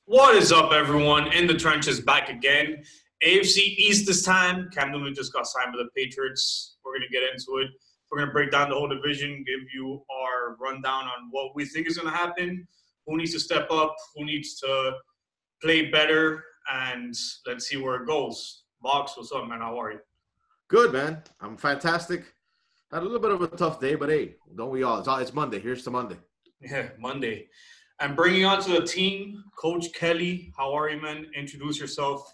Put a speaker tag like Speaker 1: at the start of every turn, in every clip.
Speaker 1: What is up, everyone? In the trenches, back again. AFC East this time. Cam Newton just got signed by the Patriots. We're going to get into it. We're going to break down the whole division, give you our rundown on what we think is going to happen, who needs to step up, who needs to play better, and let's see where it goes. Box, what's up, man? How are you?
Speaker 2: Good, man. I'm fantastic. Had a little bit of a tough day, but hey, don't we all? It's Monday. Here's to Monday.
Speaker 1: Yeah, Monday. And bringing on to the team, Coach Kelly. How are you, man? Introduce yourself.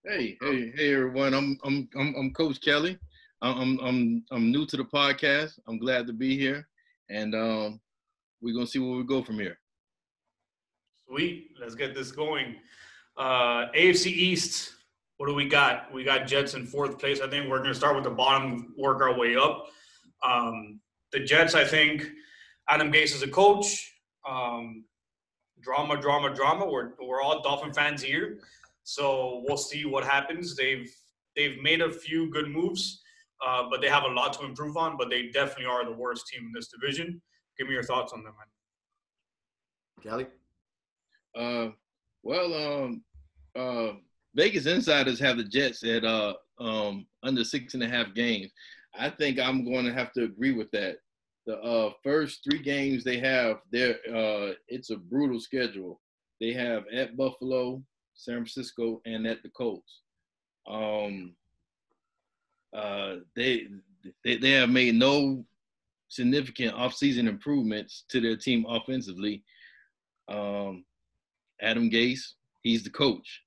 Speaker 3: Hey, everyone. I'm Coach Kelly. I'm new to the podcast. I'm glad to be here, and we're gonna see where we go from here.
Speaker 1: Sweet. Let's get this going. AFC East. What do we got? We got Jets in fourth place. I think we're going to start with the bottom, work our way up. The Jets, I think, Adam Gase is a coach. Drama. We're all Dolphin fans here, so we'll see what happens. They've made a few good moves, but they have a lot to improve on. But they definitely are the worst team in this division. Give me your thoughts on them, man.
Speaker 2: Kelly?
Speaker 3: Vegas insiders have the Jets at under 6.5 games. I think I'm going to have to agree with that. The first 3 games they have, it's a brutal schedule. They have at Buffalo, San Francisco, and at the Colts. They have made no significant offseason improvements to their team offensively. Adam Gase, he's the coach.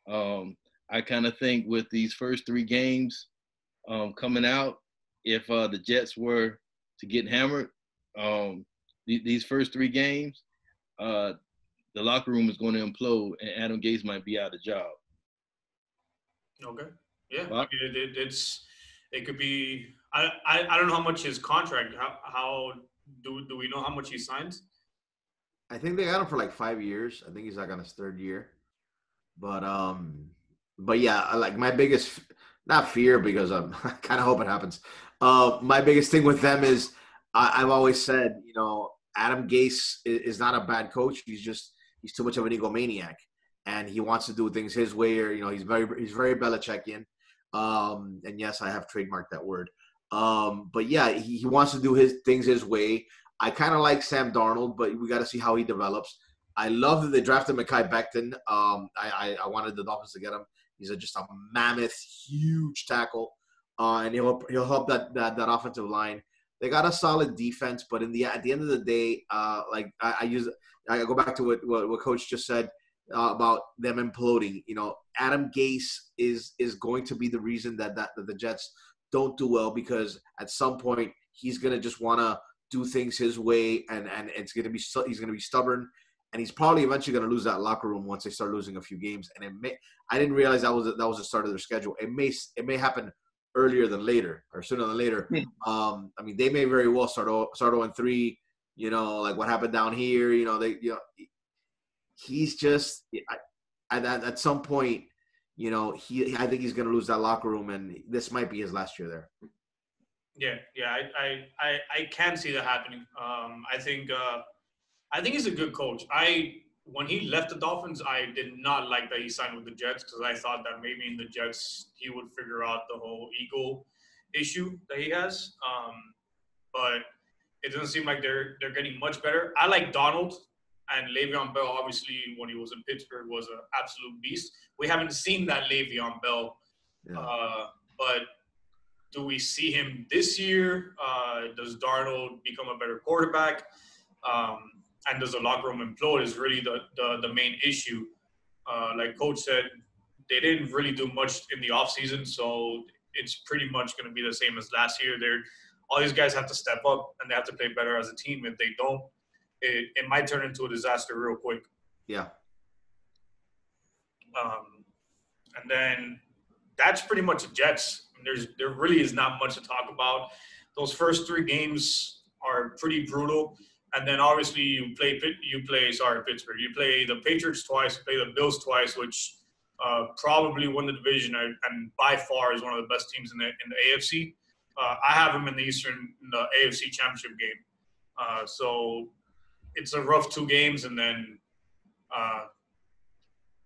Speaker 3: I kind of think with these first 3 games coming out, if the Jets were to get hammered, these first 3 games, the locker room is going to implode, and Adam Gase might be out of job.
Speaker 1: Okay. Yeah. I mean, it could be. I don't know how much his contract. How do we know how much he signed?
Speaker 2: I think they got him for like 5 years. I think he's like on his 3rd year. But yeah, like my biggest, not fear, because I kind of hope it happens. My biggest thing with them is I've always said, Adam Gase is not a bad coach. He's too much of an egomaniac, and he wants to do things his way, or he's very Belichickian. And yes, I have trademarked that word. But yeah, he wants to do his things his way. I kind of like Sam Darnold, but we got to see how he develops. I love that they drafted Mekhi Becton. I wanted the Dolphins to get him. He's just a mammoth, huge tackle, and he'll help that offensive line. They got a solid defense, but at the end of the day, I go back to what Coach just said about them imploding. Adam Gase is going to be the reason that the Jets don't do well, because at some point he's going to just want to do things his way, and he's going to be stubborn. And he's probably eventually going to lose that locker room once they start losing a few games. And I didn't realize that was the start of their schedule. It may happen earlier than later, or sooner than later. I mean, they may very well start 0-3. Like what happened down here. He's just at some point. I think he's going to lose that locker room, and this might be his last year there.
Speaker 1: Yeah. I can see that happening. I think he's a good coach. When he left the Dolphins, I did not like that he signed with the Jets, because I thought that maybe in the Jets he would figure out the whole ego issue that he has. But it doesn't seem like they're getting much better. I like Donald, and Le'Veon Bell, obviously, when he was in Pittsburgh, was an absolute beast. We haven't seen that Le'Veon Bell. Yeah. But do we see him this year? Does Darnold become a better quarterback? And does the locker room implode is really the main issue. Like Coach said, they didn't really do much in the offseason, so it's pretty much going to be the same as last year. All these guys have to step up, and they have to play better as a team. If they don't, it might turn into a disaster real quick.
Speaker 2: Yeah.
Speaker 1: And then that's pretty much the Jets. There really is not much to talk about. Those first 3 games are pretty brutal. And then obviously you play Pittsburgh. You play the Patriots twice, you play the Bills twice, which probably won the division and by far is one of the best teams in the AFC. I have them in the AFC Championship game. So it's a rough 2 games, and then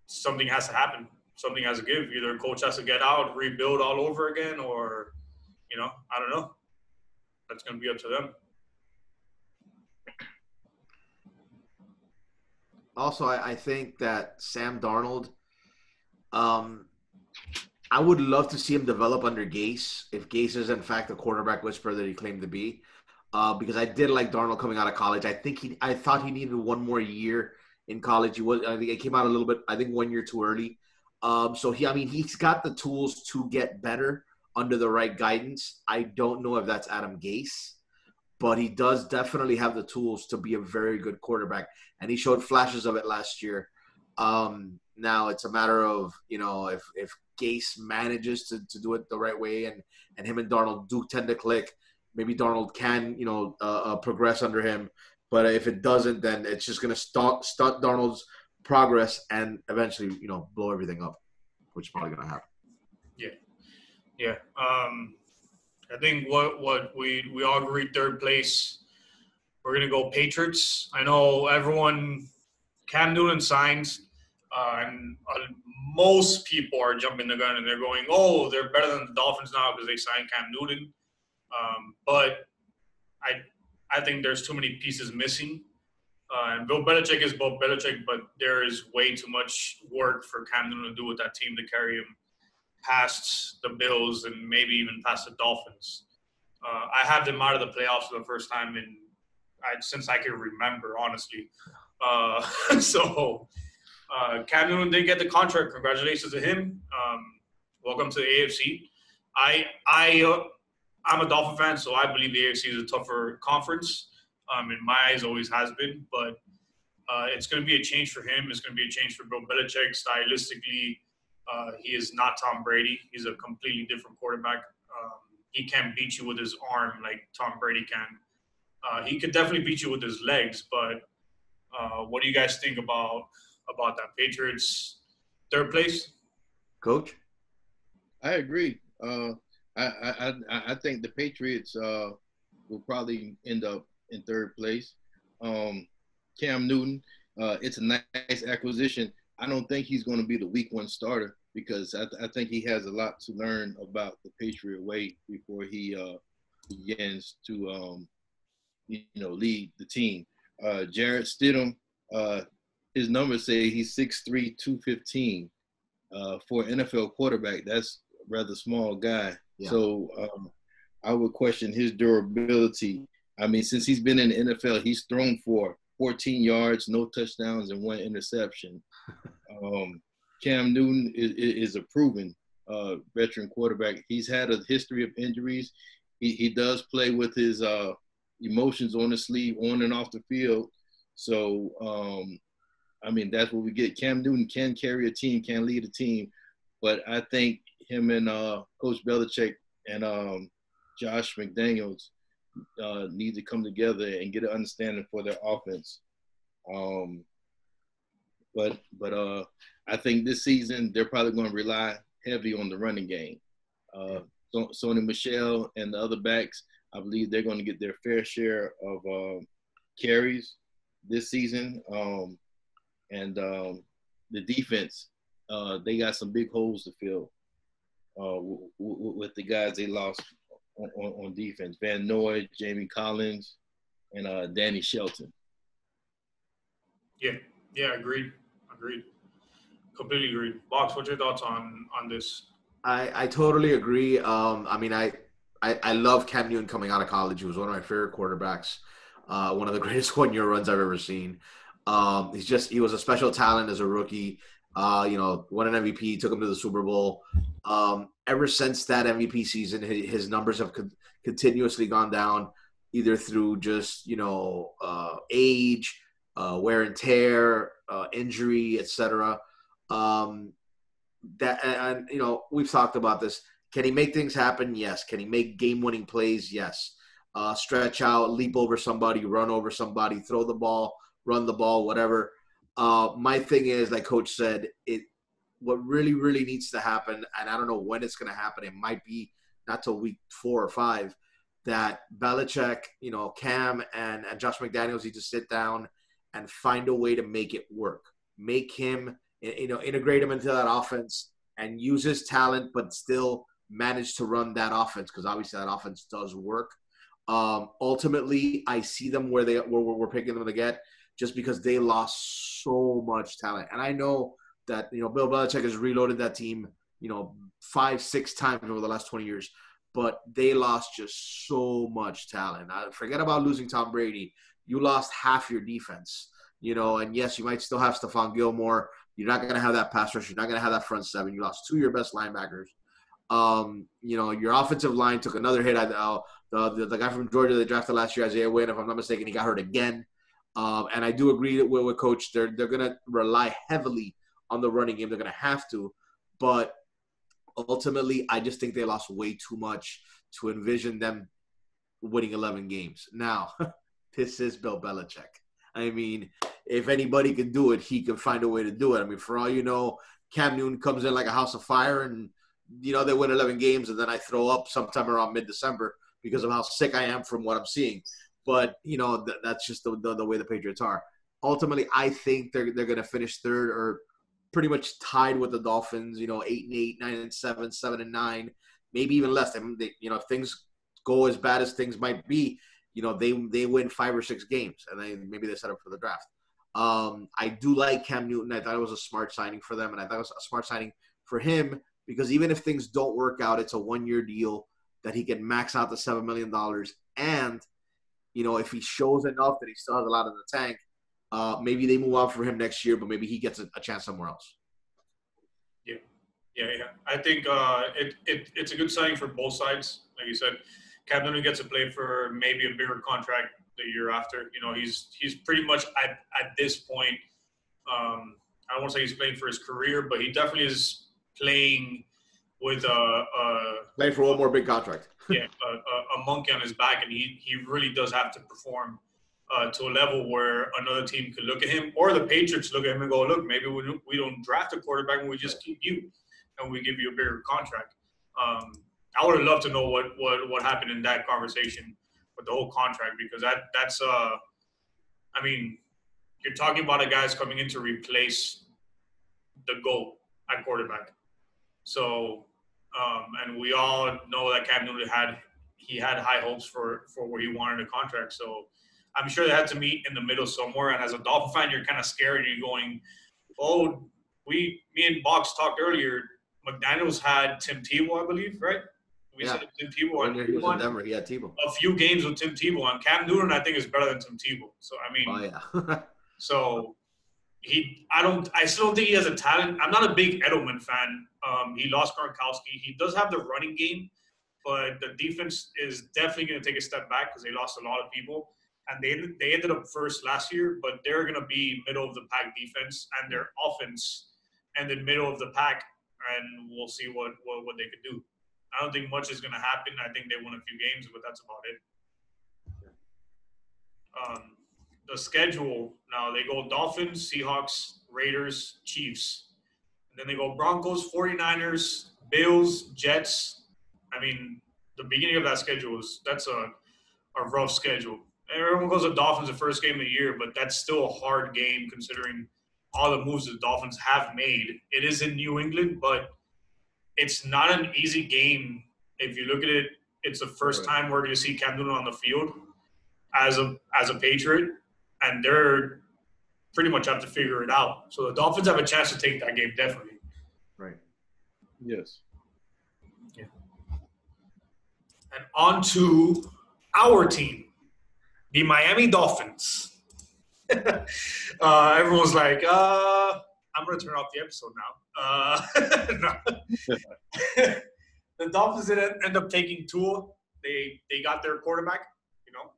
Speaker 1: something has to happen. Something has to give. Either coach has to get out, rebuild all over again, or, I don't know. That's going to be up to them.
Speaker 2: Also, I think that Sam Darnold, I would love to see him develop under Gase, if Gase is in fact the quarterback whisperer that he claimed to be. Because I did like Darnold coming out of college. I thought he needed one more year in college. I think it came out a little bit, I think 1 year too early. So he's got the tools to get better under the right guidance. I don't know if that's Adam Gase, but he does definitely have the tools to be a very good quarterback. And he showed flashes of it last year. Now it's a matter of, if Gase manages to do it the right way, and him and Darnold do tend to click, maybe Darnold can, progress under him. But if it doesn't, then it's just going to stunt Darnold's progress and eventually, blow everything up, which is probably going to happen.
Speaker 1: Yeah. I think what we all agreed, third place, we're going to go Patriots. I know Cam Newton signs, and most people are jumping the gun and they're going, oh, they're better than the Dolphins now because they signed Cam Newton. But I think there's too many pieces missing. And Bill Belichick is Bill Belichick, but there is way too much work for Cam Newton to do with that team to carry him past the Bills and maybe even past the Dolphins. I have them out of the playoffs for the first time since I can remember, honestly. So Cam Newton did get the contract. Congratulations to him. Welcome to the AFC. I'm a Dolphin fan, so I believe the AFC is a tougher conference. In my eyes, always has been. But it's going to be a change for him. It's going to be a change for Bill Belichick. Stylistically, he is not Tom Brady. He's a completely different quarterback. He can't beat you with his arm like Tom Brady can. He could definitely beat you with his legs. But what do you guys think about that? Patriots, third place?
Speaker 2: Coach?
Speaker 3: I agree. I think the Patriots will probably end up in third place. Cam Newton, it's a nice acquisition. I don't think he's going to be the week one starter because I think he has a lot to learn about the Patriot way before he begins to lead the team. Jarrett Stidham, his numbers say he's 6'3", 215. For an NFL quarterback, that's a rather small guy. Yeah. So I would question his durability. I mean, since he's been in the NFL, he's thrown for 14 yards, no touchdowns, and 1 interception. Cam Newton is a proven veteran quarterback. He's had a history of injuries. He does play with his emotions on his sleeve, on and off the field. So, that's what we get. Cam Newton can carry a team, can lead a team. But I think him and Coach Belichick and Josh McDaniels need to come together and get an understanding for their offense. But I think this season they're probably going to rely heavy on the running game. Sony Michel and the other backs, I believe they're going to get their fair share of carries this season. And the defense, they got some big holes to fill with the guys they lost on defense. Van Noy, Jamie Collins, and Danny Shelton.
Speaker 1: Yeah, agreed. Completely agreed. Box, what's your thoughts on this?
Speaker 2: I totally agree. I love Cam Newton coming out of college. He was one of my favorite quarterbacks. One of the greatest one-year runs I've ever seen. He was a special talent as a rookie. Won an MVP, took him to the Super Bowl. Ever since that MVP season, his numbers have continuously gone down, either through just age, wear and tear, injury, etc. We've talked about this. Can he make things happen? Yes. Can he make game-winning plays? Yes. Stretch out, leap over somebody, run over somebody, throw the ball, run the ball, whatever. My thing is, like Coach said, what really, really needs to happen, and I don't know when it's going to happen. It might be not till week 4 or 5, that Belichick, Cam and Josh McDaniels need to sit down and find a way to make it work. Make him integrate him into that offense and use his talent, but still manage to run that offense, because obviously that offense does work. Ultimately, I see them where we're picking them to get, just because they lost so much talent. And I know that, Bill Belichick has reloaded that team, 5-6 times over the last 20 years, but they lost just so much talent. Forget about losing Tom Brady. You lost half your defense, and yes, you might still have Stephon Gilmore. You're not going to have that pass rush. You're not going to have that front seven. You lost 2 of your best linebackers. Your offensive line took another hit. The guy from Georgia they drafted last year, Isaiah Wynn, if I'm not mistaken, he got hurt again. And I do agree with Coach. They're going to rely heavily on the running game. They're going to have to. But ultimately, I just think they lost way too much to envision them winning 11 games. Now, this is Bill Belichick. I mean, if anybody can do it, he can find a way to do it. I mean, for all you know, Cam Newton comes in like a house of fire and, they win 11 games, and then I throw up sometime around mid-December because of how sick I am from what I'm seeing. But, that's just the way the Patriots are. Ultimately, I think they're going to finish third or pretty much tied with the Dolphins, 8-8, 9-7, 7-9, maybe even less. I mean, if things go as bad as things might be, they win 5 or 6 games, and maybe they set up for the draft. I do like Cam Newton. I thought it was a smart signing for them, and I thought it was a smart signing for him, because even if things don't work out, it's a 1-year deal that he can max out the $7 million. And, if he shows enough that he still has a lot in the tank, maybe they move on for him next year, but maybe he gets a chance somewhere else.
Speaker 1: Yeah. I think it's a good signing for both sides. Like you said, Cam Newton gets to play for maybe a bigger contract the year after. He's pretty much at this point, I don't want to say he's playing for his career, but he definitely is playing with
Speaker 2: playing for one more big contract.
Speaker 1: a monkey on his back, and he really does have to perform to a level where another team could look at him, or the Patriots look at him and go, look, maybe we don't draft a quarterback and we just keep you and we give you a bigger contract. I would have loved to know what happened in that conversation with the whole contract, because that's I mean, you're talking about a guy's coming in to replace the GOAT at quarterback. So, and we all know that Cam Newton had high hopes for where he wanted a contract. So I'm sure they had to meet in the middle somewhere. And as a Dolphin fan, you're kind of scared. You're going, me and Box talked earlier. McDaniels had Tim Tebow, I believe, right? We said Tim Tebow.
Speaker 2: When he was in Denver, he had Tebow.
Speaker 1: A few games with Tim Tebow. And Cam Newton, I think, is better than Tim Tebow. So, I mean, so I still don't think he has a talent. I'm not a big Edelman fan. He lost Gronkowski. He does have the running game, but the defense is definitely going to take a step back because they lost a lot of people. And they ended up first last year, but they're going to be middle of the pack defense, and their offense ended middle of the pack, and we'll see what they could do. I don't think much is going to happen. I think they won a few games, but that's about it. The schedule now, they go Dolphins, Seahawks, Raiders, Chiefs. And then they go Broncos, 49ers, Bills, Jets. I mean, the beginning of that schedule that's a rough schedule. Everyone goes to Dolphins the first game of the year, but that's still a hard game considering all the moves the Dolphins have made. It is in New England, but it's not an easy game. If you look at it, it's the first time we're going to see Cam Newton on the field as a Patriot, and they're pretty much have to figure it out. So the Dolphins have a chance to take that game, definitely.
Speaker 2: Right.
Speaker 3: Yes.
Speaker 1: Yeah. And on to our team, the Miami Dolphins. Everyone's like, I'm going to turn off the episode now. The Dolphins didn't end up taking Tua. They got their quarterback.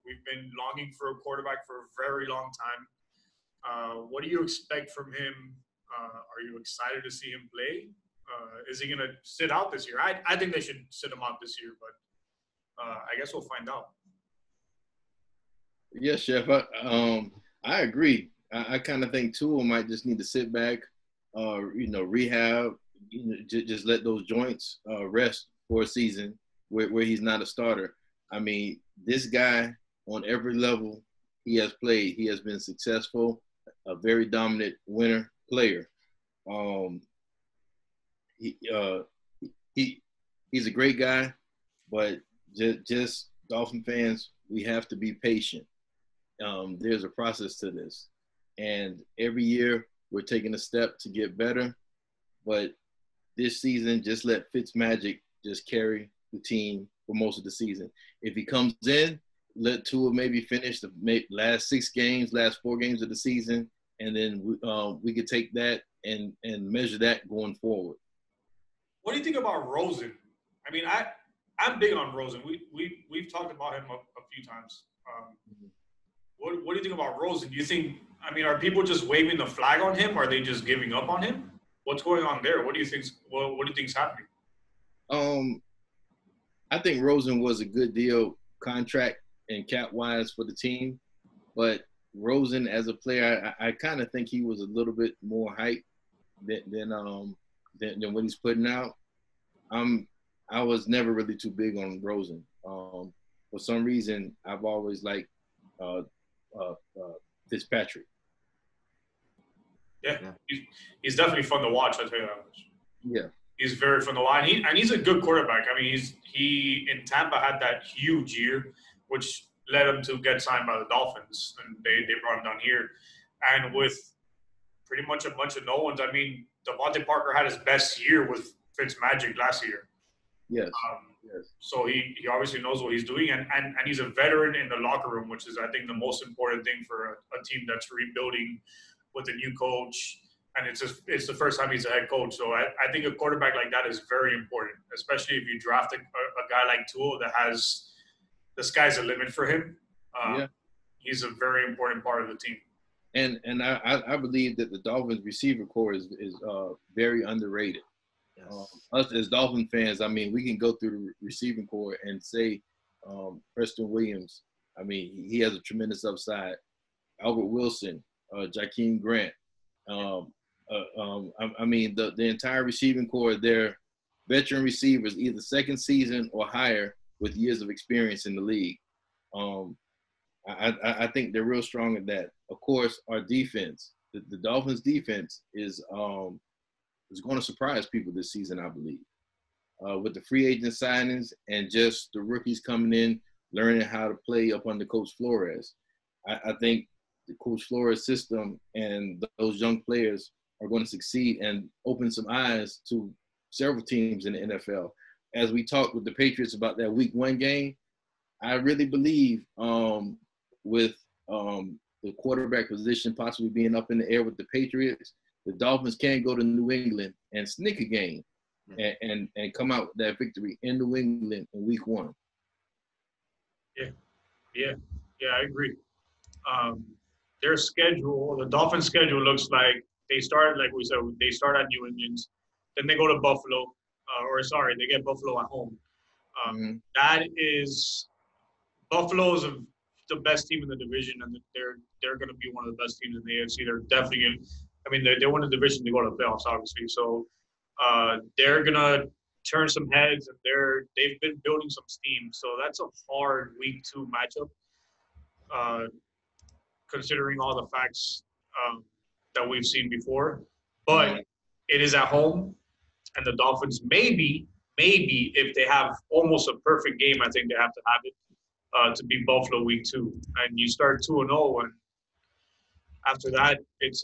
Speaker 1: We've been longing for a quarterback for a very long time. What do you expect from him? Are you excited to see him play? Is he going to sit out this year? I think they should sit him out this year, but I guess we'll find out.
Speaker 3: Yes, Chef. I agree. I kind of think Tua might just need to sit back, rehab, just let those joints rest for a season where he's not a starter. I mean, this guy on every level he has played, he has been successful, a very dominant winner player. Um, he, he's a great guy, but just Dolphin fans, we have to be patient. There's a process to this, and every year we're taking a step to get better. But this season, just let Fitzmagic just carry the team for most of the season. If he comes in, let Tua maybe finish the last 4 games of the season, and then we could take that and measure that going forward.
Speaker 1: What do you think about Rosen? I mean, I'm big on Rosen. We've talked about him a few times. What do you think about Rosen? Do you think, I mean, are people just waving the flag on him? Or are they just giving up on him? What's going on there? What do you think's happening?
Speaker 3: I think Rosen was a good deal, contract and cap wise, for the team, but Rosen as a player, I kind of think he was a little bit more hype than what he's putting out. I was never really too big on Rosen. For some reason, I've always liked Fitzpatrick.
Speaker 1: Yeah. He's definitely fun to watch. I'll tell you that much.
Speaker 3: Yeah,
Speaker 1: he's very fun to watch, and he's a good quarterback. I mean, he in Tampa had that huge year, which led him to get signed by the Dolphins, and they brought him down here, and with pretty much a bunch of no ones. I mean, Devontae Parker had his best year with Fitzmagic last year.
Speaker 3: Yes.
Speaker 1: Yes. So he obviously knows what he's doing, and he's a veteran in the locker room, which is, I think, the most important thing for a team that's rebuilding with a new coach. And it's the first time he's a head coach. So I think a quarterback like that is very important, especially if you draft a guy like Tua that has the sky's the limit for him. He's a very important part of the team.
Speaker 3: And I believe that the Dolphins receiver core is very underrated. Yes. Us as Dolphin fans, I mean, we can go through the receiving core and say Preston Williams. I mean, he has a tremendous upside. Albert Wilson, Jakeem Grant. I mean, the entire receiving core, they're veteran receivers, either second season or higher with years of experience in the league. I think they're real strong at that. Of course, our defense, the Dolphins' defense is going to surprise people this season, I believe, with the free agent signings and just the rookies coming in, learning how to play up under Coach Flores. I think the Coach Flores system and those young players are going to succeed and open some eyes to several teams in the NFL. As we talked with the Patriots about that Week 1 game, I really believe with the quarterback position possibly being up in the air with the Patriots, the Dolphins can go to New England and sneak a game and come out with that victory in New England in Week 1.
Speaker 1: Yeah, I agree. Their schedule, the Dolphins' schedule looks like they start, like we said, they start at New England, then they go to Buffalo, they get Buffalo at home. That is, Buffalo's the best team in the division, and they're going to be one of the best teams in the AFC. They're definitely, they won the division to go to the playoffs, obviously. So they're going to turn some heads, and they've been building some steam. So that's a hard Week 2 matchup, considering all the facts that we've seen before. But it is at home, and the Dolphins maybe if they have almost a perfect game, I think they have to have it to beat Buffalo Week 2. And you start 2-0, and after that, it's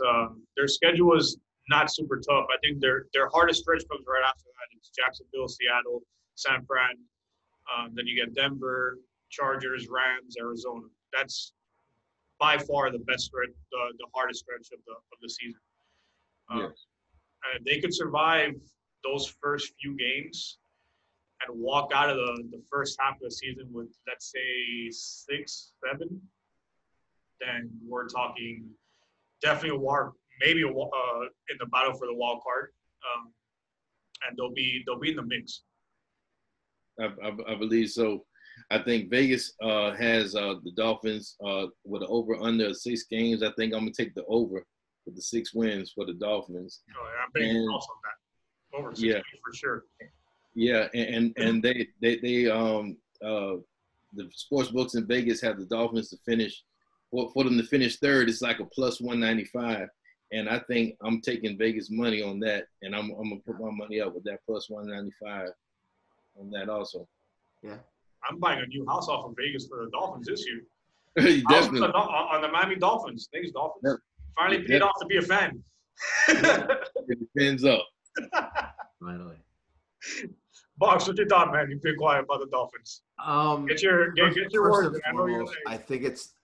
Speaker 1: their schedule is not super tough. I think their hardest stretch comes right after that. It's Jacksonville, Seattle, San Fran. Then you get Denver, Chargers, Rams, Arizona. That's by far the best stretch, the hardest stretch of the season.
Speaker 3: Yes.
Speaker 1: And if they could survive those first few games and walk out of the first half of the season with, let's say, 6, 7, then we're talking definitely a war, maybe in the battle for the wild card, and they'll be in the mix.
Speaker 3: I believe so. I think Vegas has the Dolphins with an over/under 6 games. I think I'm gonna take the over with the 6 wins for the Dolphins.
Speaker 1: Oh, yeah, I'm betting also on that. Over 6 games for sure.
Speaker 3: Yeah, and they the sports books in Vegas have the Dolphins to finish for them to finish third. It's like a +195, And I think I'm taking Vegas money on that, and I'm gonna put my money up with that plus 195 on that also.
Speaker 2: Yeah.
Speaker 1: I'm buying a new house off of Vegas for the Dolphins this year.
Speaker 3: Definitely.
Speaker 1: On the Miami Dolphins. Thanks, Dolphins. Finally paid
Speaker 3: Definitely.
Speaker 1: off to be a fan.
Speaker 3: It depends up.
Speaker 2: Finally.
Speaker 1: Box, what you thought, man? You've been quiet about the Dolphins. Get your
Speaker 2: First
Speaker 1: words.
Speaker 2: and
Speaker 1: I know you're
Speaker 2: foremost, I think it's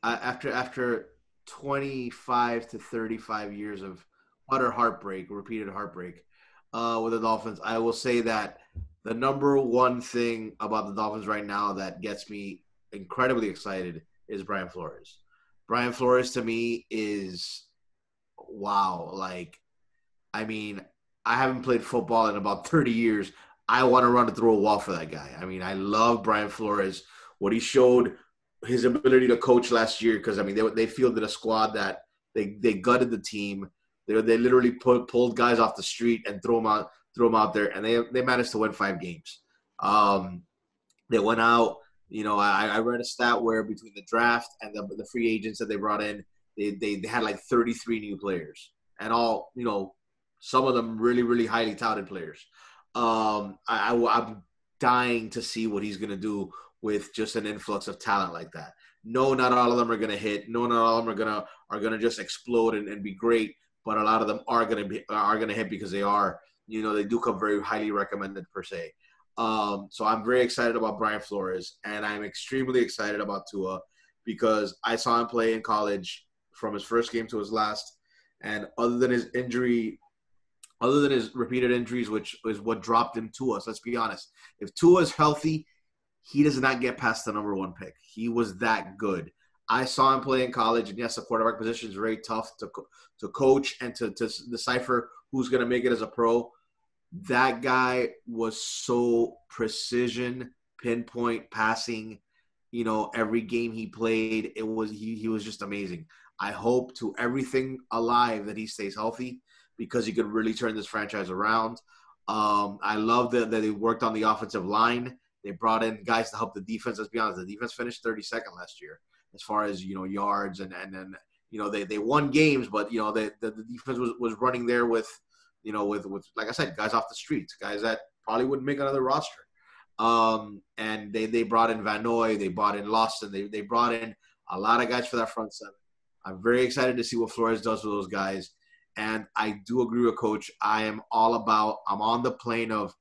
Speaker 2: after 25 to 35 years of utter heartbreak, repeated heartbreak with the Dolphins. I will say that the number one thing about the Dolphins right now that gets me incredibly excited is Brian Flores. Brian Flores to me is wow. Like, I mean, I haven't played football in about 30 years. I want to run through a wall for that guy. I mean, I love Brian Flores. What he showed, his ability to coach last year, because, I mean, they fielded a squad that they gutted the team. They literally pulled guys off the street and threw them out there, and they managed to win 5 games. They went out. You know, I read a stat where between the draft and the free agents that they brought in, they had like 33 new players, and all, you know, some of them really, really highly touted players. I'm dying to see what he's going to do with just an influx of talent like that. No, not all of them are going to hit. No, not all of them are going to just explode and be great. But a lot of them are going to hit because they are, you know, they do come very highly recommended per se. So I'm very excited about Brian Flores, and I'm extremely excited about Tua because I saw him play in college from his first game to his last, and other than his repeated injuries, which is what dropped him to us, let's be honest. If Tua is healthy, he does not get past the number 1 pick. He was that good. I saw him play in college, and yes, the quarterback position is very tough to coach and to decipher who's going to make it as a pro. That guy was so precision, pinpoint passing. You know, every game he played, he was just amazing. I hope to everything alive that he stays healthy because he could really turn this franchise around. I love that they worked on the offensive line. They brought in guys to help the defense. Let's be honest, the defense finished 32nd last year as far as, you know, yards and then, you know, they won games, but, you know, the defense was running there with, you know, with like I said, guys off the streets, guys that probably wouldn't make another roster. And they brought in Van Noy, they brought in Lawson, they brought in a lot of guys for that front seven. I'm very excited to see what Flores does with those guys. And I do agree with Coach. I'm on the plane of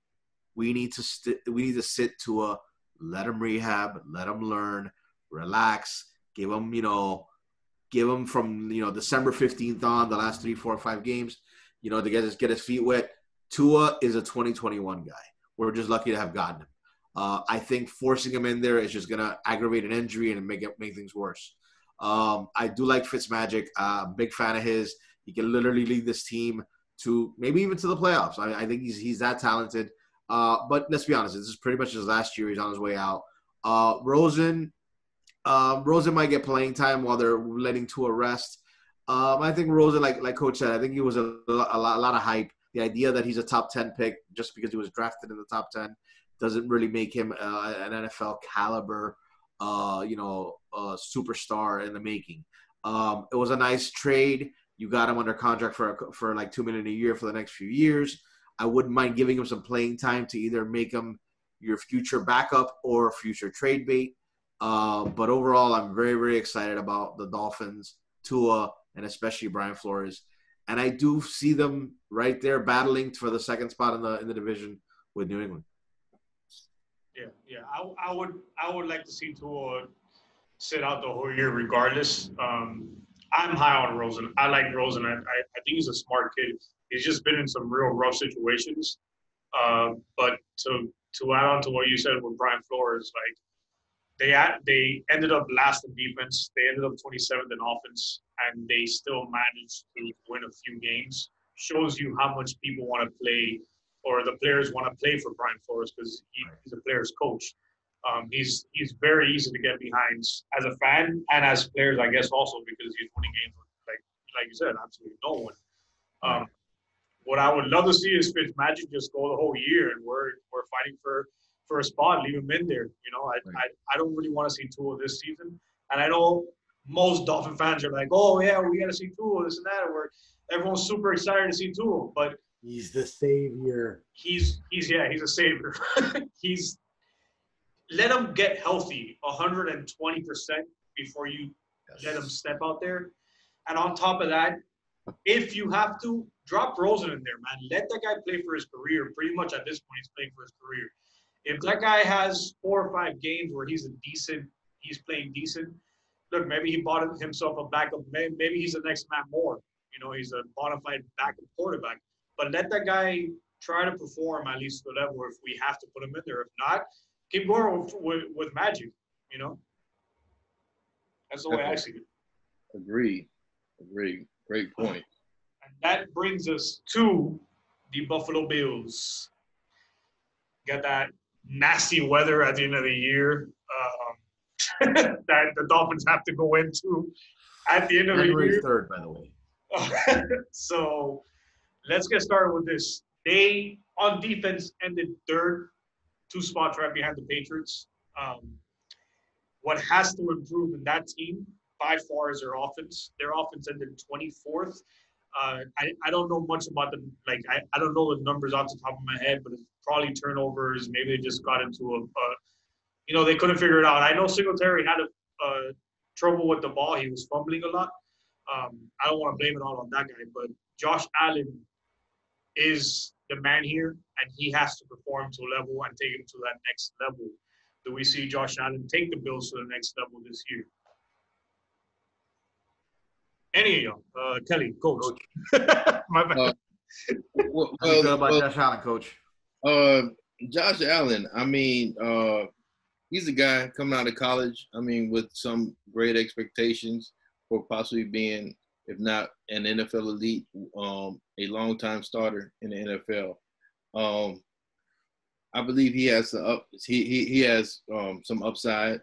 Speaker 2: we need to sit Tua, let him rehab, let him learn, relax, give him from, you know, December 15th on the last 3, 4, 5 games, you know, to get his feet wet. Tua is a 2021 guy. We're just lucky to have gotten him. I think forcing him in there is just going to aggravate an injury and make things worse. I do like Fitzmagic. Big fan of his. He can literally lead this team to maybe even to the playoffs. I think he's that talented. But let's be honest, this is pretty much his last year. He's on his way out. Rosen might get playing time while they're letting Tua rest. I think Rosen, like Coach said, I think he was a lot of hype. The idea that he's a top 10 pick just because he was drafted in the top 10 doesn't really make him an NFL caliber, superstar in the making. It was a nice trade. You got him under contract for like $2 million a year for the next few years. I wouldn't mind giving him some playing time to either make him your future backup or future trade bait. But overall, I'm very, very excited about the Dolphins, Tua, and especially Brian Flores. And I do see them right there battling for the second spot in the division with New England.
Speaker 1: Yeah. I would like to see Tua sit out the whole year regardless. I'm high on Rosen. I like Rosen. I think he's a smart kid. He's just been in some real rough situations. But to add on to what you said with Brian Flores, like they ended up last in defense. They ended up 27th in offense, and they still managed to win a few games. Shows you how much people want to play, or the players want to play for Brian Flores because he's a player's coach. He's very easy to get behind as a fan and as players, I guess, also because he's winning games like you said, absolutely no one. What I would love to see is Fitzmagic just go the whole year, and we're fighting for a spot, leave him in there. You know, I don't really want to see Tua this season, and I know most Dolphin fans are like, oh, yeah, we got to see Tua, this and that. Or everyone's super excited to see Tua. But
Speaker 2: He's the savior.
Speaker 1: he's a savior. He's let him get healthy 120% before you let him step out there. And on top of that, if you have to, drop Rosen in there, man. Let that guy play for his career. Pretty much at this point, he's playing for his career. If that guy has 4 or 5 games where he's playing decent, look, maybe he bought himself a backup. Maybe he's the next Matt Moore. You know, he's a bona fide backup quarterback. But let that guy try to perform at least to the level if we have to put him in there. If not, keep going with Magic, you know? That's the way I see it.
Speaker 3: Agreed. Great point.
Speaker 1: And that brings us to the Buffalo Bills. Got that nasty weather at the end of the year that the Dolphins have to go into at the end of
Speaker 2: January
Speaker 1: the year.
Speaker 2: 3rd, by the way.
Speaker 1: So let's get started with this. They, on defense, ended third, 2 spots right behind the Patriots. What has to improve in that team by far is their offense. Their offense ended 24th. I don't know much about them. Like, I don't know the numbers off the top of my head, but it's probably turnovers. Maybe they just got into they couldn't figure it out. I know Singletary had trouble with the ball. He was fumbling a lot. I don't want to blame it all on that guy, but Josh Allen is the man here, and he has to perform to a level and take him to that next level. Do we see Josh Allen take the Bills to the next level this year? Any of y'all? Kelly, coach. My bad.
Speaker 2: How you feel about Josh Allen, coach?
Speaker 3: Josh Allen, I mean, he's a guy coming out of college, I mean, with some great expectations for possibly being, if not an NFL elite, a longtime starter in the NFL. I believe he has he has some upside.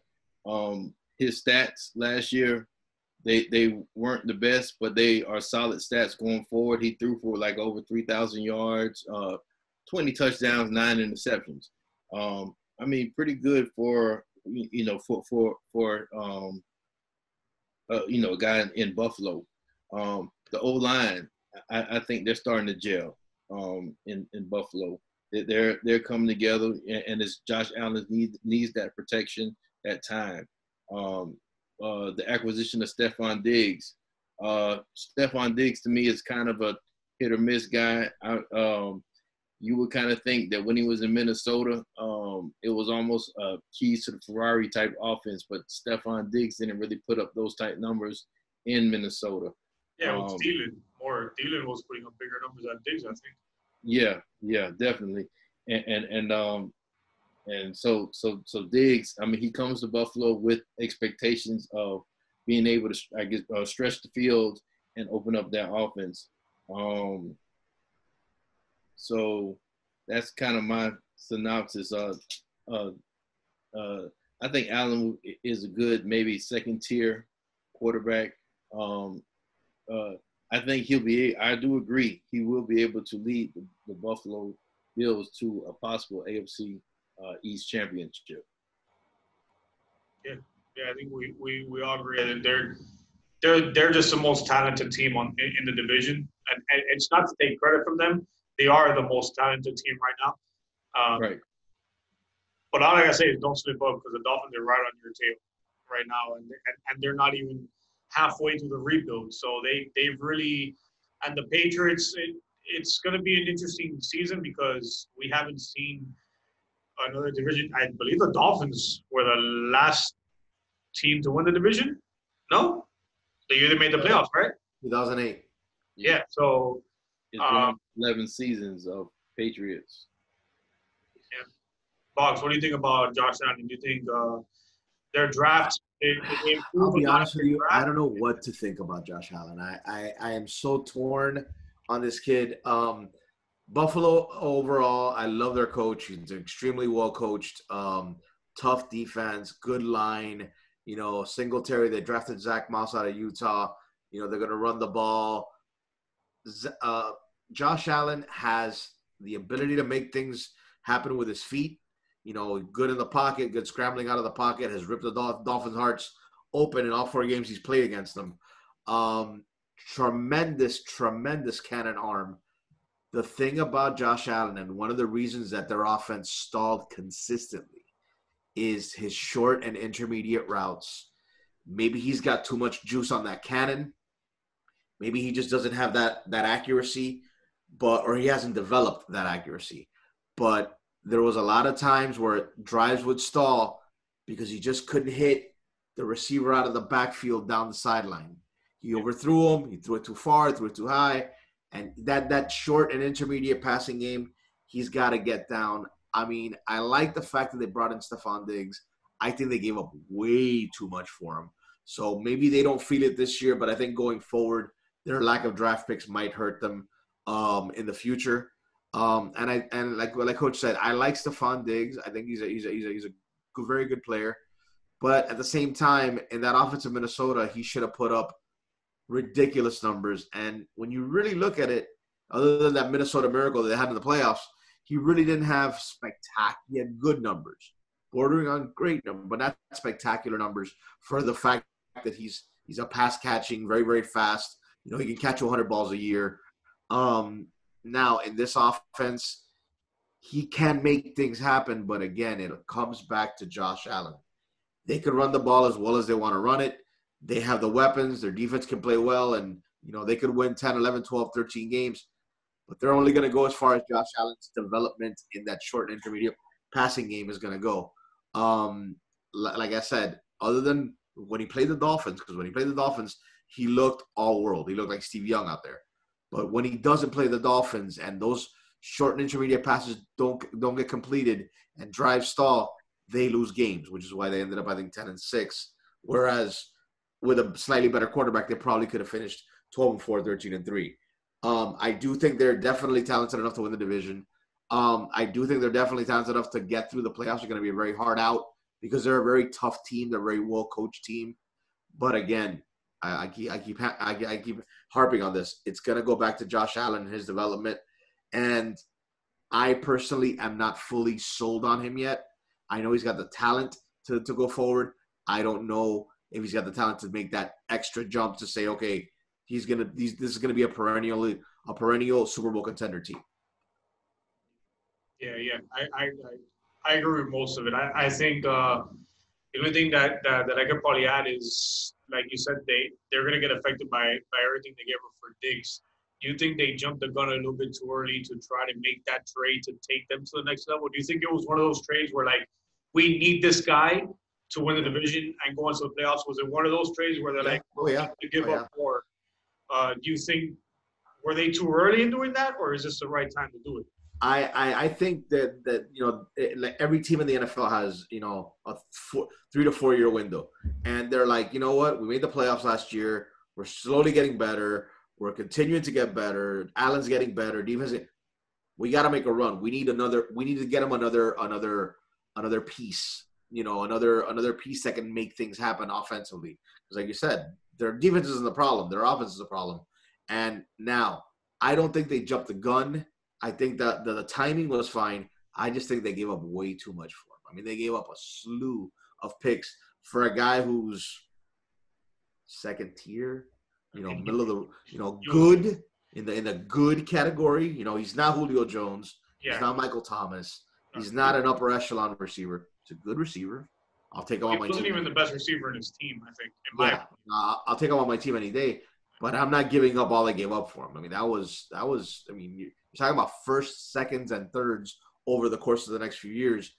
Speaker 3: His stats last year, they weren't the best, but they are solid stats going forward. He threw for like over 3,000 yards, 20 touchdowns, 9 interceptions. I mean, pretty good for a guy in Buffalo. The O-line, I think they're starting to gel in Buffalo. They're coming together, and it's Josh Allen needs that protection, that time. The acquisition of Stefon Diggs. Stefon Diggs to me is kind of a hit or miss guy. You would kind of think that when he was in Minnesota, it was almost a keys to the Ferrari type offense, but Stefon Diggs didn't really put up those type numbers in Minnesota.
Speaker 1: Yeah, it was Thielen. Thielen was putting up bigger numbers than Diggs, I think.
Speaker 3: Yeah, definitely. And so Diggs, I mean, he comes to Buffalo with expectations of being able to, I guess, stretch the field and open up that offense. So that's kind of my synopsis. I think Allen is a good, maybe second tier quarterback. I think I do agree, he will be able to lead the Buffalo Bills to a possible AFC East championship.
Speaker 1: Yeah, I think we all agree that they're just the most talented team in the division, and it's not to take credit from them. They are the most talented team right now.
Speaker 3: Right.
Speaker 1: But all I gotta say is don't slip up, because the Dolphins are right on your tail right now, and they're not even halfway through the rebuild. So they've really, and the Patriots, it's going to be an interesting season because we haven't seen another division. I believe the Dolphins were the last team to win the division. No, the year they made the playoffs, right?
Speaker 2: 2008.
Speaker 1: Yeah. So
Speaker 3: it's been 11 seasons of Patriots.
Speaker 1: Yeah. Boggs, what do you think about Josh Allen? Do you think their draft?
Speaker 2: I'll be honest with you. I don't know what to think about Josh Allen. I am so torn on this kid. Buffalo overall, I love their coach. He's extremely well coached. Tough defense, good line. You know, Singletary. They drafted Zach Moss out of Utah. You know, they're going to run the ball. Josh Allen has the ability to make things happen with his feet. You know, good in the pocket, good scrambling out of the pocket, has ripped the Dolphins' hearts open in all 4 games he's played against them. Tremendous cannon arm. The thing about Josh Allen, and one of the reasons that their offense stalled consistently, is his short and intermediate routes. Maybe he's got too much juice on that cannon. Maybe he just doesn't have that accuracy, or he hasn't developed that accuracy. But there was a lot of times where drives would stall because he just couldn't hit the receiver out of the backfield down the sideline. He overthrew him. He threw it too far, threw it too high. And that short and intermediate passing game, he's got to get down. I mean, I like the fact that they brought in Stefon Diggs. I think they gave up way too much for him. So maybe they don't feel it this year, but I think going forward, their lack of draft picks might hurt them in the future. And like Coach said, I like Stefon Diggs. I think he's a very good player. But at the same time, in that offense of Minnesota, he should have put up ridiculous numbers. And when you really look at it, other than that Minnesota miracle that they had in the playoffs, he really didn't have spectacular. He had good numbers, bordering on great numbers, but not spectacular numbers for the fact that he's a pass catching, very, very fast. You know, he can catch 100 balls a year. Now in this offense, he can make things happen, but again, it comes back to Josh Allen. They could run the ball as well as they want to run it. They have the weapons. Their defense can play well, and, you know, they could win 10, 11, 12, 13 games. But they're only going to go as far as Josh Allen's development in that short and intermediate passing game is going to go. Like I said, other than when he played the Dolphins, because when he played the Dolphins, he looked all world. He looked like Steve Young out there. But when he doesn't play the Dolphins and those short and intermediate passes don't get completed and drive stall, they lose games, which is why they ended up, I think, 10-6. Whereas with a slightly better quarterback, they probably could have finished 12-4, 13-3. I do think they're definitely talented enough to win the division. I do think they're definitely talented enough to get through the playoffs. They're going to be a very hard out because they're a very tough team. They're a very well-coached team. But again, I keep harping on this. It's going to go back to Josh Allen and his development. And I personally am not fully sold on him yet. I know he's got the talent to go forward. I don't know if he's got the talent to make that extra jump to say, okay, this is gonna be a perennial Super Bowl contender team.
Speaker 1: Yeah. I agree with most of it. I think the only thing that I could probably add is, like you said, they're gonna get affected by everything they gave up for Diggs. Do you think they jumped the gun a little bit too early to try to make that trade to take them to the next level? Do you think it was one of those trades where, like, we need this guy to win the division and go into the playoffs? Was it one of those trades where they're to give up more? Do you think, were they too early in doing that, or is this the right time to do it?
Speaker 2: I think that you know, like every team in the NFL has, you know, a 3 to 4 year window, and they're like, you know what, we made the playoffs last year. We're slowly getting better. We're continuing to get better. Allen's getting better. Defense, we got to make a run. We need to get him another piece. You know, another piece that can make things happen offensively. Because, like you said, their defense isn't the problem. Their offense is the problem. And now, I don't think they jumped the gun. I think that the timing was fine. I just think they gave up way too much for him. I mean, they gave up a slew of picks for a guy who's second tier, you know, middle of the, you know, good in the good category. You know, he's not Julio Jones.
Speaker 1: Yeah.
Speaker 2: He's not Michael Thomas. He's not an upper echelon receiver. He's a good receiver. I'll take him on my team.
Speaker 1: He wasn't even the best receiver in his team, I think.
Speaker 2: I'll take him on my team any day. But I'm not giving up all they gave up for him. I mean, that was. I mean, you're talking about first, seconds, and thirds over the course of the next few years.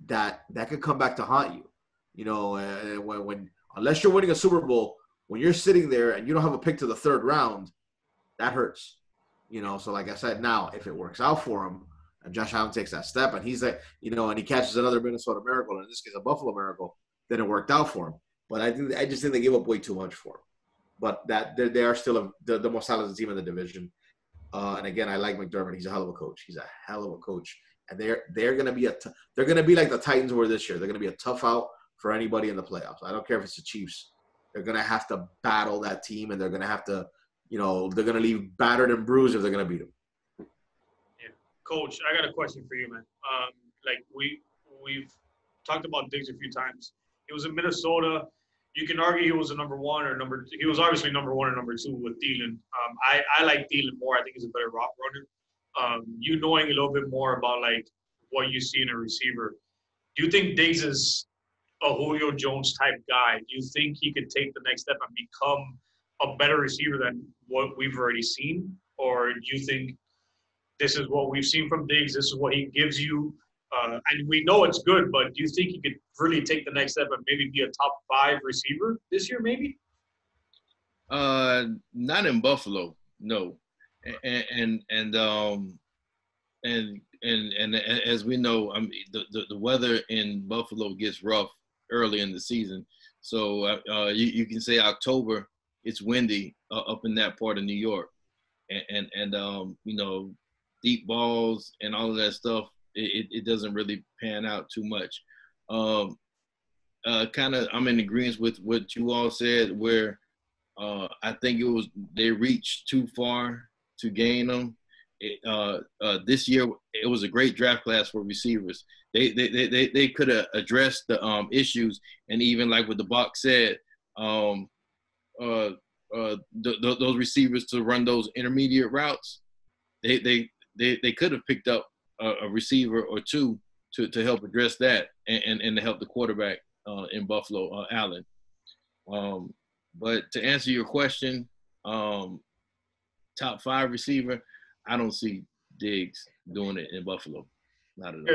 Speaker 2: That could come back to haunt you. You know, when unless you're winning a Super Bowl, when you're sitting there and you don't have a pick to the third round, that hurts. You know, so like I said, now if it works out for him, and Josh Allen takes that step, and he's like, you know, and he catches another Minnesota miracle, and in this case a Buffalo miracle, then it worked out for him. But I just think they gave up way too much for him. But that they are still the most talented team in the division. And again, I like McDermott. He's a hell of a coach. He's a hell of a coach. And they're going to be they're going to be like the Titans were this year. They're going to be a tough out for anybody in the playoffs. I don't care if it's the Chiefs. They're going to have to battle that team, and they're going to have to, you know, they're going to leave battered and bruised if they're going to beat them.
Speaker 1: Yeah, Coach, I got a question for you, man. Like we've talked about Diggs a few times. He was in Minnesota. you can argue he was a number one or number. He was obviously number one or number two with Thielen. I like Thielen more. I think he's a better route runner. You knowing a little bit more about like what you see in a receiver. Do you think Diggs is a Julio Jones type guy? Do you think he could take the next step and become a better receiver than what we've already seen, or do you think this is what we've seen from Diggs? This is what he gives you. And we know it's good, but do you think he could really take the next step and maybe be a top 5 receiver this year, maybe?
Speaker 3: Not in Buffalo, no. And as we know, I mean, the weather in Buffalo gets rough early in the season. So you can say October, it's windy up in that part of New York, and you know, deep balls and all of that stuff. It doesn't really pan out too much. Kind of, I'm in agreement with what you all said, where I think they reached too far to gain them. This year, it was a great draft class for receivers. They could have addressed the issues, and even like what the box said, those receivers to run those intermediate routes, they could have picked up a receiver or two to help address that and to help the quarterback in Buffalo, Allen. But to answer your question, top 5 receiver, I don't see Diggs doing it in Buffalo. Not at all.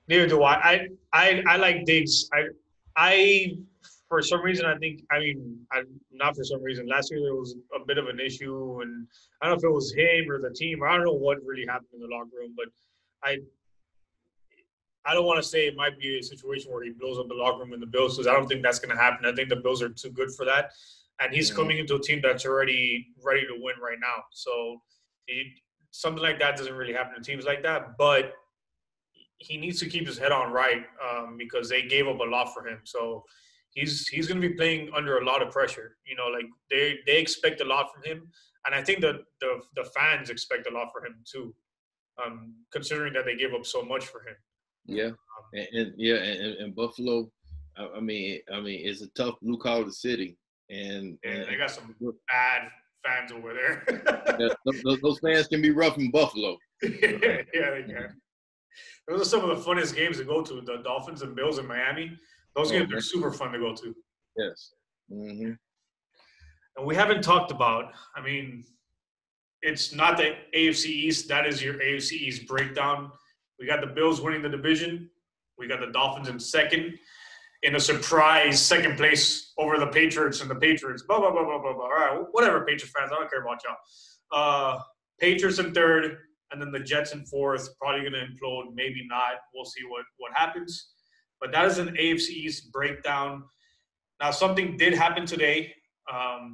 Speaker 1: Neither do I. I like Diggs. I for some reason, not for some reason. Last year there was a bit of an issue, and I don't know if it was him or the team, or I don't know what really happened in the locker room. But I don't want to say it might be a situation where he blows up the locker room in the Bills, because I don't think that's going to happen. I think the Bills are too good for that, and he's coming into a team that's already ready to win right now. So something like that doesn't really happen to teams like that, but he needs to keep his head on right, because they gave up a lot for him. So he's going to be playing under a lot of pressure. You know, like they expect a lot from him, and I think that the fans expect a lot for him too, considering that they gave up so much for him.
Speaker 3: Yeah, and Buffalo, I mean, it's a tough blue collar city, and
Speaker 1: they got some bad fans over there.
Speaker 3: those fans can be rough in Buffalo.
Speaker 1: Yeah, they can. Those are some of the funnest games to go to. The Dolphins and Bills in Miami. Those games are super fun to go to.
Speaker 3: Yes. Mm-hmm.
Speaker 1: And we haven't talked about, I mean, it's not the AFC East. That is your AFC East breakdown. We got the Bills winning the division. We got the Dolphins in second, in a surprise second place over the Patriots and the Patriots. Blah, blah, blah, blah, blah, blah. All right, whatever, Patriots fans. I don't care about y'all. Patriots in third, and then the Jets in fourth. Probably going to implode, maybe not. We'll see what happens. But that is an AFC East breakdown. Now, something did happen today.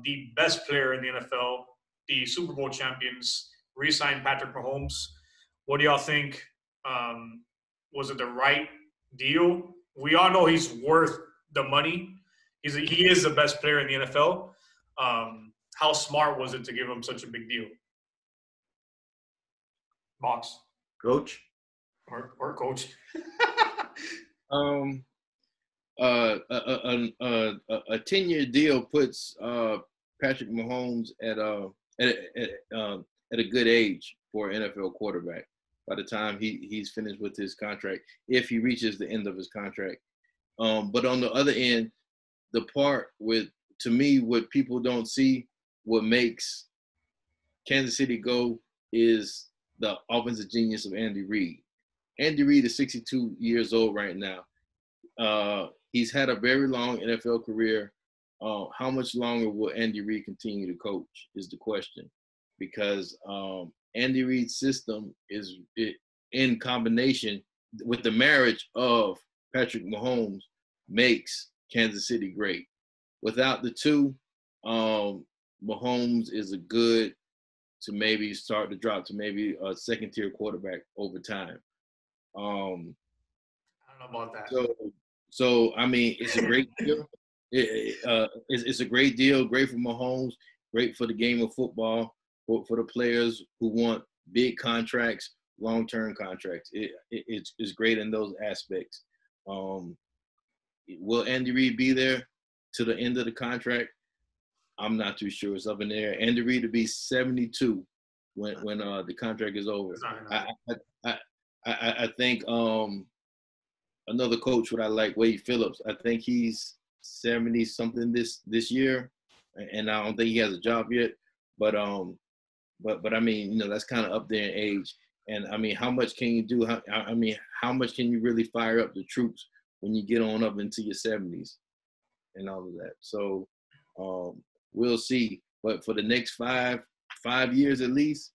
Speaker 1: The best player in the NFL, the Super Bowl champions, re-signed Patrick Mahomes. What do y'all think? Was it the right deal? We all know he's worth the money. He is the best player in the NFL. How smart was it to give him such a big deal? Box.
Speaker 2: Coach?
Speaker 1: Or coach.
Speaker 3: A 10-year deal puts Patrick Mahomes at a good age for an NFL quarterback. By the time he's finished with his contract, if he reaches the end of his contract. But on the other end, the part to me, what people don't see, what makes Kansas City go is the offensive genius of Andy Reid. Andy Reid is 62 years old right now. He's had a very long NFL career. How much longer will Andy Reid continue to coach is the question, because Andy Reid's system is in combination with the marriage of Patrick Mahomes makes Kansas City great. Without the two, Mahomes is a good to maybe start to drop to maybe a second-tier quarterback over time.
Speaker 1: I don't know about that.
Speaker 3: So I mean, it's a great deal. It's a great deal. Great for Mahomes. Great for the game of football. For the players who want big contracts, long-term contracts. It's great in those aspects. Will Andy Reid be there? to the end of the contract, I'm not too sure. It's up in there. Andy Reid to be 72 when the contract is over. I think another coach would I like, Wade Phillips. I think he's 70 something this year, and I don't think he has a job yet. But I mean, that's kind of up there in age. And I mean, how much can you do? How much can you really fire up the troops when you get on up into your 70s and all of that? So we'll see. But for the next five years at least,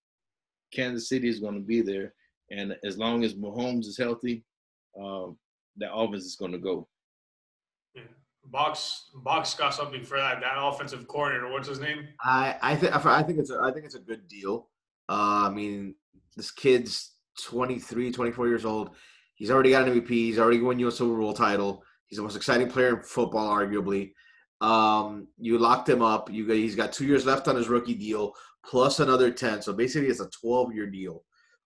Speaker 3: Kansas City is going to be there. And as long as Mahomes is healthy, that offense is going to go.
Speaker 1: Yeah. Box got something for that offensive coordinator. What's his name?
Speaker 2: I think it's a good deal. I mean, this kid's 23, 24 years old. He's already got an MVP. He's already won you a Super Bowl title. He's the most exciting player in football, arguably. You locked him up. He's got 2 years left on his rookie deal, plus another 10. So basically, it's a 12-year deal.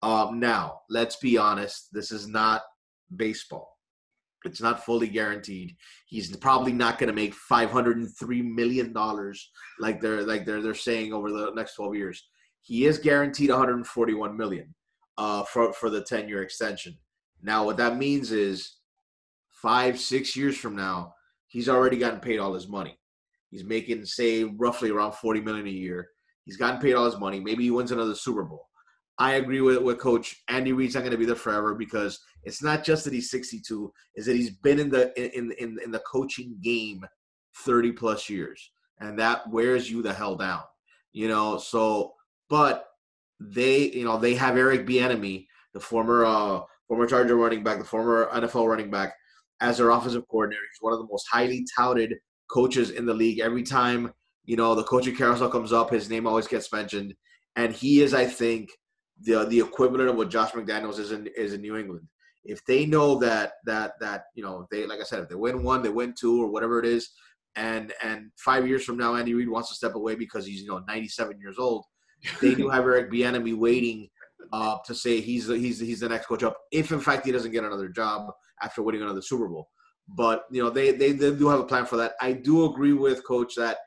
Speaker 2: Now, let's be honest. This is not baseball. It's not fully guaranteed. He's probably not going to make $503 million like they're saying over the next 12 years. He is guaranteed $141 million for the 10-year extension. Now, what that means is 5-6 years from now, he's already gotten paid all his money. He's making, say, roughly around $40 million a year. He's gotten paid all his money. Maybe he wins another Super Bowl. I agree with Coach Andy Reid's not going to be there forever because it's not just that he's 62, is that he's been in the coaching game 30 plus years, and that wears you the hell down, So, but they have Eric Bieniemy, the former Charger running back, the former NFL running back, as their offensive coordinator. He's one of the most highly touted coaches in the league. Every time the coaching carousel comes up, his name always gets mentioned, and he is, I think, the equivalent of what Josh McDaniels is in New England. If they know that they, like I said, if they win one, they win two, or whatever it is, and 5 years from now Andy Reid wants to step away because he's 97 years old, they do have Eric Bieniemy waiting to say he's the next coach up, if in fact he doesn't get another job after winning another Super Bowl. But they do have a plan for that. I do agree with Coach that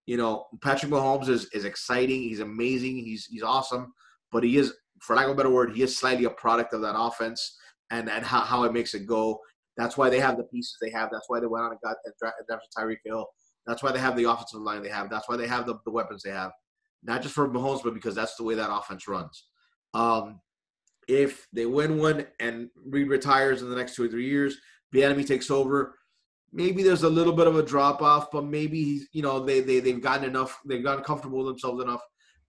Speaker 2: Patrick Mahomes is exciting. He's amazing. He's awesome. But he is, for lack of a better word, he is slightly a product of that offense and how it makes it go. That's why they have the pieces they have. That's why they went on and got drafted Tyreek Hill. That's why they have the offensive line they have. That's why they have the weapons they have. Not just for Mahomes, but because that's the way that offense runs. If they win one and Reid retires in the next 2 or 3 years, Bieniemy takes over, maybe there's a little bit of a drop off, but maybe they've gotten enough, they've gotten comfortable with themselves enough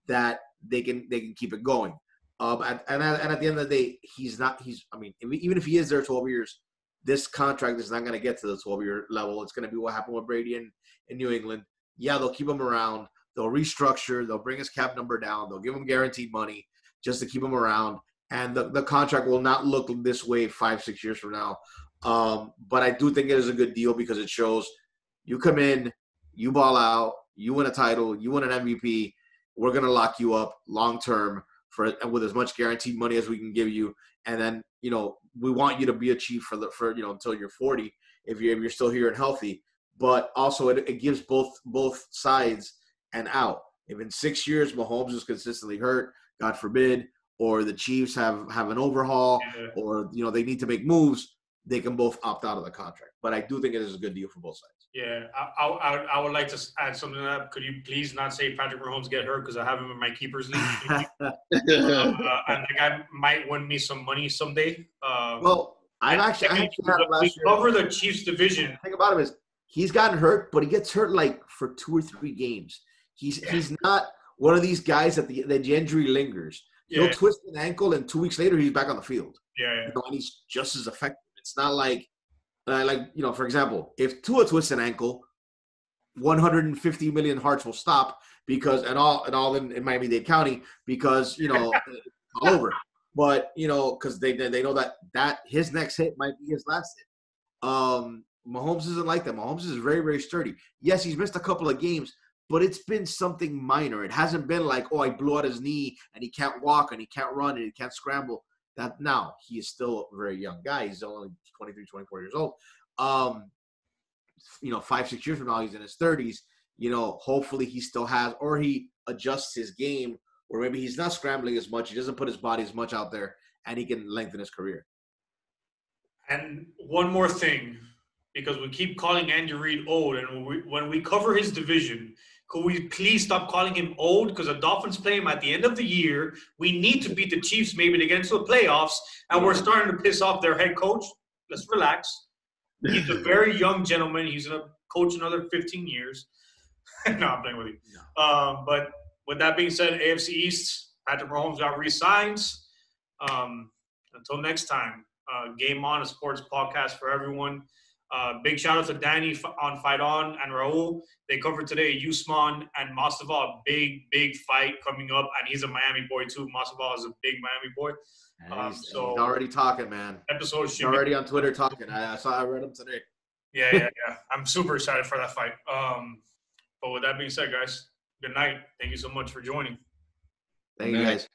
Speaker 2: that they can keep it going. And at the end of the day, even if he is there 12 years, this contract is not going to get to the 12-year level. It's going to be what happened with Brady in New England. Yeah, they'll keep him around. They'll restructure. They'll bring his cap number down. They'll give him guaranteed money just to keep him around. And the contract will not look this way 5-6 years from now. But I do think it is a good deal because it shows you come in, you ball out, you win a title, you win an MVP. We're going to lock you up long term with as much guaranteed money as we can give you. And then, we want you to be a chief for until you're 40 if you're still here and healthy. But also it gives both sides an out. If in 6 years Mahomes is consistently hurt, God forbid, or the Chiefs have an overhaul, or they need to make moves, they can both opt out of the contract. But I do think it is a good deal for both sides.
Speaker 1: Yeah, I would like to add something to that. Could you please not say Patrick Mahomes get hurt because I have him in my keepers league, and the guy might win me some money someday.
Speaker 2: Well, I actually had him last year.
Speaker 1: Cover the Chiefs division.
Speaker 2: The thing about him is he's gotten hurt, but he gets hurt like for 2 or 3 games. He's not one of these guys that the injury lingers. He'll twist an ankle, and 2 weeks later he's back on the field.
Speaker 1: Yeah.
Speaker 2: And he's just as effective. It's not like for example, if Tua twists an ankle, 150 million hearts will stop because and all in Miami-Dade County because it's all over. But because they know that his next hit might be his last hit. Mahomes isn't like that. Mahomes is very, very sturdy. Yes, he's missed a couple of games, but it's been something minor. It hasn't been like, I blew out his knee and he can't walk and he can't run and he can't scramble. That now he is still a very young guy. He's only 23, 24 years old. 5-6 years from now, he's in his 30s, hopefully he still has, or he adjusts his game, or maybe he's not scrambling as much. He doesn't put his body as much out there, and he can lengthen his career.
Speaker 1: And one more thing, because we keep calling Andy Reid old, and when we cover his division, could we please stop calling him old? Because the Dolphins play him at the end of the year. We need to beat the Chiefs maybe to get into the playoffs, and we're starting to piss off their head coach. Let's relax. He's a very young gentleman. He's going to coach another 15 years. No, I'm playing with you. No. But with that being said, AFC East, Patrick Mahomes got re-signed. Until next time, Game On, a sports podcast for everyone. Big shout out to Danny on Fight On and Raul. They covered today Usman and Masvidal, a big fight coming up, and he's a Miami boy too. Masvidal is a big Miami boy.
Speaker 2: He's already talking, man. He's already on Twitter talking. I read him today.
Speaker 1: Yeah. I'm super excited for that fight. But with that being said, guys, good night. Thank you so much for joining.
Speaker 2: Thank you, guys.